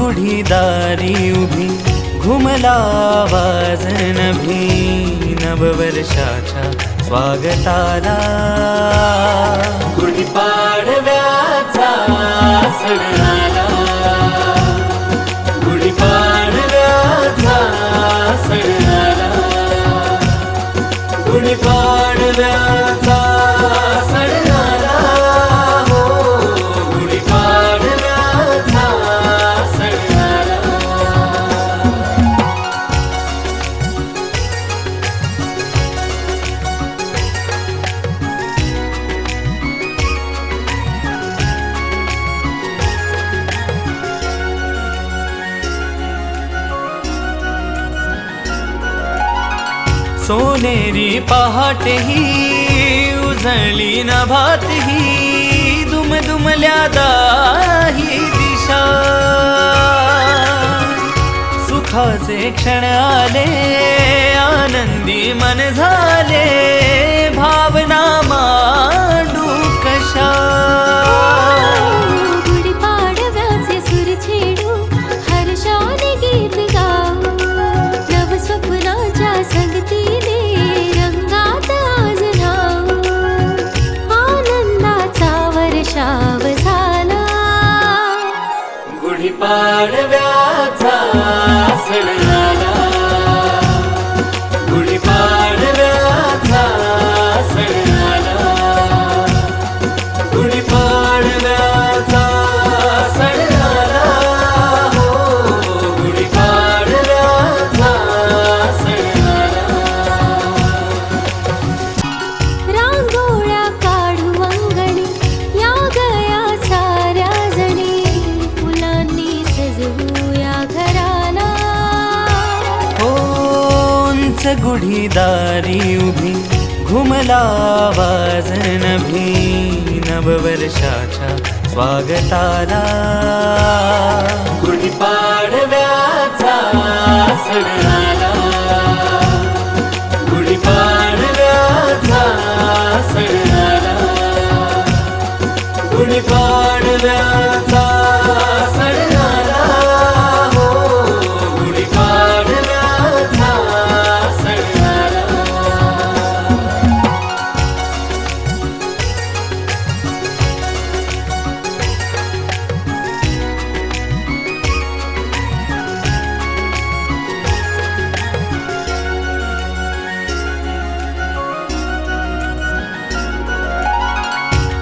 गुढी दारी उभी घुमला आवाज नभी नववर्षाच्या स्वागताला गुढीपाडव्याचा सण आला गुढीपाडव्याचा सण आला गुढीपाडव्याचा सण आला हो गुढीपाडव्याचा सण आला सोनेरी पहाटे ही उजळली नभात ही दुमदुमल्या दाही दिशा सुखाचे क्षण आले आनंदी मन झाले भावना मांडू कशा गुढीपाडव्याचे सूर छेडू हर्षाने गीत गाऊ नव स्वप्नाच्या संगतीने रंगात आज राहू आनंदाचा वर्षाव झाला गुढीपाडव्याचा सण आला गुढीपाडव्याचा सण आला गुढीपाडव्याचा सण आला हो गुढीपाडव्याचा सण आला रांगोळ्या काढू अंगणी या गया साऱ्या जणी फुलांनी सजवूया घराला उंच गुढी दारी उभी घुमला आवाज नभी नववर्षाच्या स्वागताला गुढीपाडव्याचा सण आला गुढीपाडव्याचा सण आला गुढीपाडव्याचा सण आला हो गुढीपाडव्याचा सण आला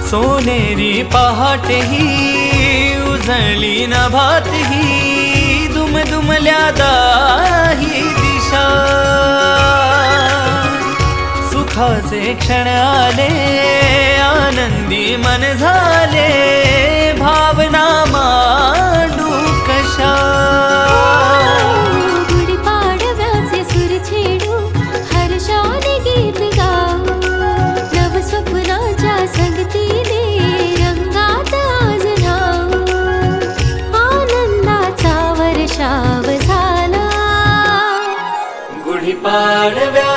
सोनेरी पहाटे ही उजळली नभात ही दुमदुमल्या दाही दिशा सुखाचे क्षण आले आनंदी मन झाले भावना मांडू कशा गुढीपाडव्याचे सूर छेडू हर्षाने गीत गाऊ नव स्वप्नाच्या संगतीने रंगात आज राहू आनंदाचा वर्षाव झाला गुढीपाडव्या